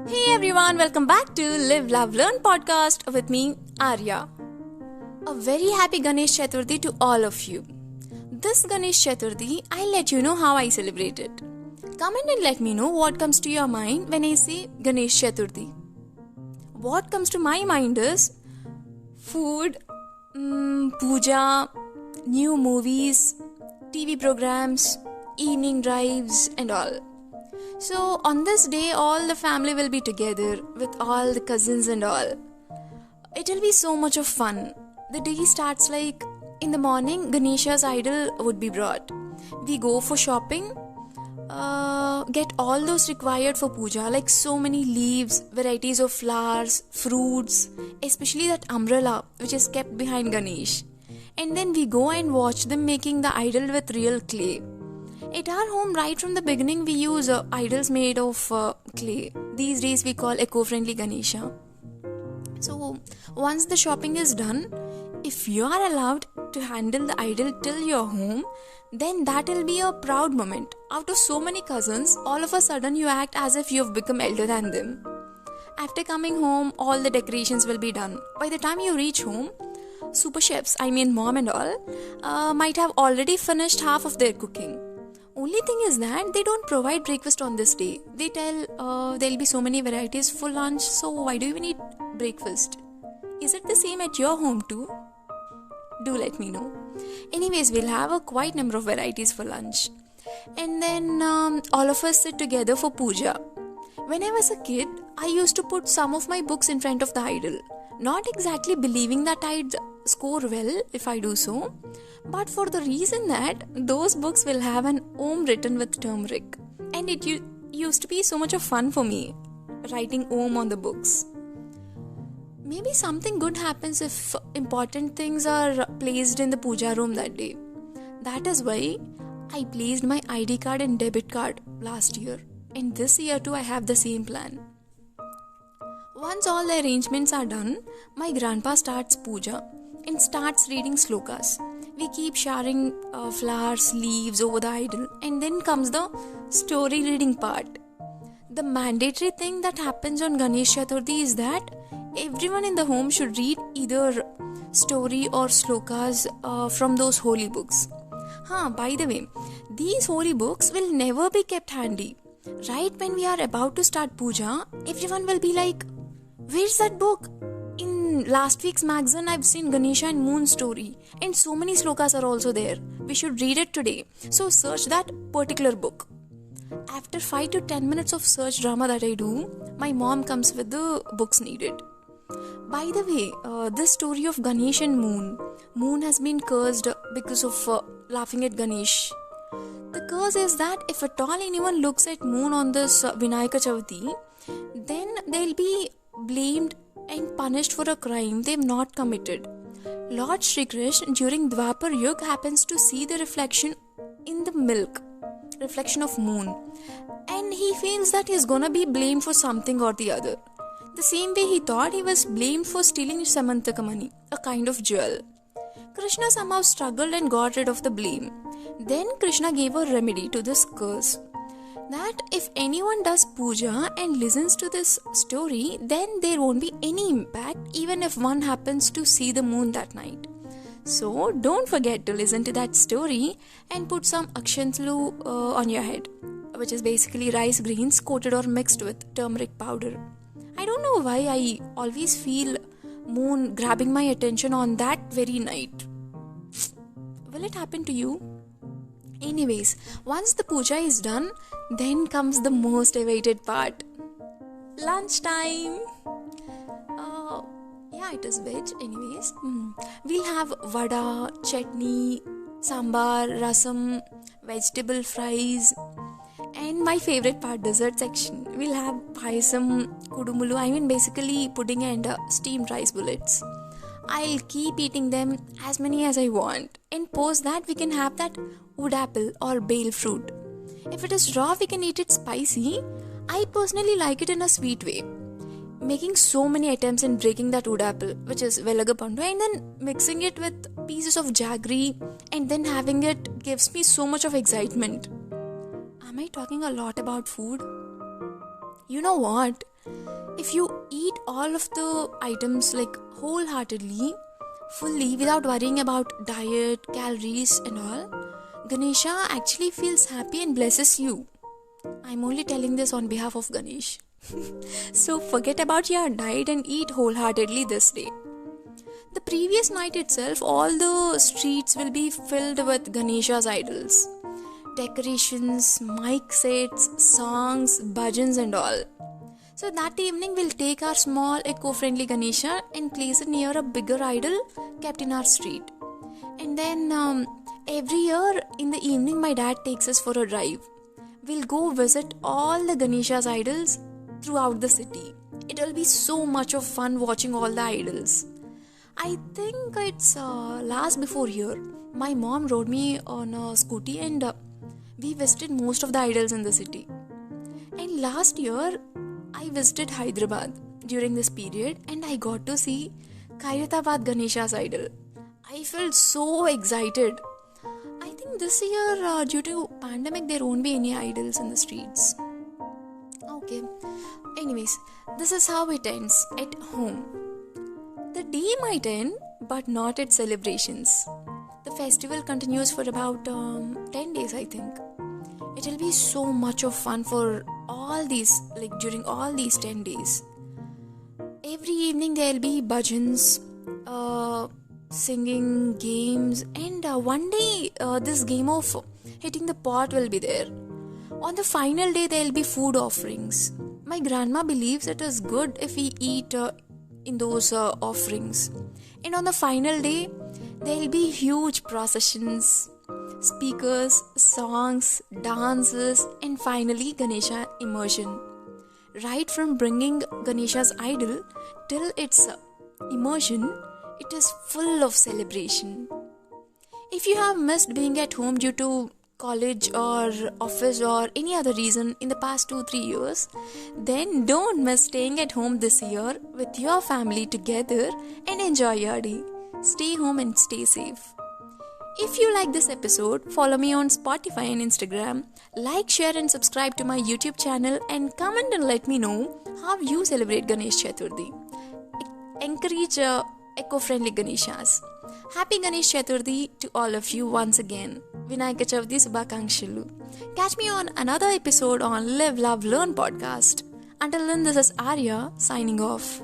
Hey everyone, welcome back to Live, Love, Learn podcast with me, Arya. A very happy Ganesh Chaturthi to all of you. This Ganesh Chaturthi, I'll let you know how I celebrate it. Comment and let me know what comes to your mind when I say Ganesh Chaturthi. What comes to my mind is food, puja, new movies, TV programs, evening drives and all. So on this day, all the family will be together with all the cousins and all. It will be so much of fun. The day starts like in the morning, Ganesha's idol would be brought. We go for shopping, get all those required for puja, like so many leaves, varieties of flowers, fruits, especially that umbrella which is kept behind Ganesh. And then we go and watch them making the idol with real clay. At our home, right from the beginning, we use idols made of clay. These days, we call eco-friendly Ganesha. So, once the shopping is done, if you are allowed to handle the idol till your home, then that will be a proud moment. Out of so many cousins, all of a sudden you act as if you have become elder than them. After coming home, all the decorations will be done. By the time you reach home, super chefs, mom and all, might have already finished half of their cooking. Only thing is that they don't provide breakfast on this day. They tell there'll be so many varieties for lunch, so why do you even eat breakfast? Is it the same at your home too? Do let me know. Anyways, we'll have a quite number of varieties for lunch. And then all of us sit together for puja. When I was a kid, I used to put some of my books in front of the idol. Not exactly believing that I'd score well if I do so, but for the reason that those books will have an Om written with turmeric. And it used to be so much of fun for me, writing Om on the books. Maybe something good happens if important things are placed in the puja room that day. That is why I placed my ID card and debit card last year. And this year too I have the same plan. Once all the arrangements are done, my grandpa starts puja and starts reading slokas. We keep showering flowers, leaves over the idol, and then comes the story reading part. The mandatory thing that happens on Ganesh Chaturthi is that everyone in the home should read either story or slokas from those holy books. By the way, these holy books will never be kept handy. Right when we are about to start puja, everyone will be like, "Where's that book? In last week's magazine, I've seen Ganesha and Moon story, and so many slokas are also there. We should read it today. So search that particular book." After 5 to 10 minutes of search drama that I do, my mom comes with the books needed. By the way, this story of Ganesh and Moon has been cursed because of laughing at Ganesh. The curse is that if at all anyone looks at Moon on this Vinayaka Chavati, then they'll be blamed and punished for a crime they've not committed. Lord Shri Krishna during Dwapar Yuga happens to see the reflection in the milk, reflection of Moon, and he feels that he's gonna be blamed for something or the other. The same way he thought he was blamed for stealing Samantaka money, a kind of jewel. Krishna somehow struggled and got rid of the blame. Then Krishna gave a remedy to this curse, that if anyone does puja and listens to this story, then there won't be any impact even if one happens to see the moon that night. So don't forget to listen to that story and put some akshantlu on your head, which is basically rice grains coated or mixed with turmeric powder. I don't know why I always feel moon grabbing my attention on that very night. Will it happen to you? Anyways, once the puja is done, then comes the most awaited part. Lunchtime! It is veg anyways. We'll have vada, chutney, sambar, rasam, vegetable fries, and my favorite part, dessert section. We'll have payasam, kudumulu, basically pudding and steamed rice bullets. I'll keep eating them as many as I want, and post that we can have that wood apple or bale fruit. If it is raw, we can eat it spicy. I personally like it in a sweet way. Making so many attempts in breaking that wood apple, which is velagapandu, and then mixing it with pieces of jaggery and then having it gives me so much of excitement. Am I talking a lot about food? You know what? If you eat all of the items like wholeheartedly, fully, without worrying about diet, calories, and all, Ganesha actually feels happy and blesses you. I'm only telling this on behalf of Ganesh. So forget about your diet and eat wholeheartedly this day. The previous night itself, all the streets will be filled with Ganesha's idols. Decorations, mic sets, songs, bhajans and all. So that evening we'll take our small eco-friendly Ganesha and place it near a bigger idol kept in our street. And then every year in the evening my dad takes us for a drive. We'll go visit all the Ganesha's idols throughout the city. It'll be so much of fun watching all the idols. I think it's last before year. My mom rode me on a scooty and we visited most of the idols in the city. And last year I visited Hyderabad during this period and I got to see Khairatabad Ganesha's idol. I felt so excited. I think this year due to pandemic there won't be any idols in the streets. Okay. Anyways, this is how it ends at home. The day might end, but not its celebrations. The festival continues for about 10 days, I think. It will be so much of fun for all these, like during all these 10 days. Every evening there will be bhajans, singing, games, and one day this game of hitting the pot will be there. On the final day there will be food offerings. My grandma believes it is good if we eat in those offerings. And on the final day there will be huge processions, speakers, songs, dances, and finally Ganesha immersion. Right from bringing Ganesha's idol till its immersion, it is full of celebration. If you have missed being at home due to college or office or any other reason in the past 2-3 years, then don't miss staying at home this year with your family together and enjoy your day. Stay home and stay safe. If you like this episode, follow me on Spotify and Instagram. Like, share and subscribe to my YouTube channel and comment and let me know how you celebrate Ganesh Chaturthi. Encourage eco-friendly Ganeshas. Happy Ganesh Chaturthi to all of you once again. Vinayaka Chavthi Subhakankshalu. Catch me on another episode on Live, Love, Learn podcast. Until then, this is Arya signing off.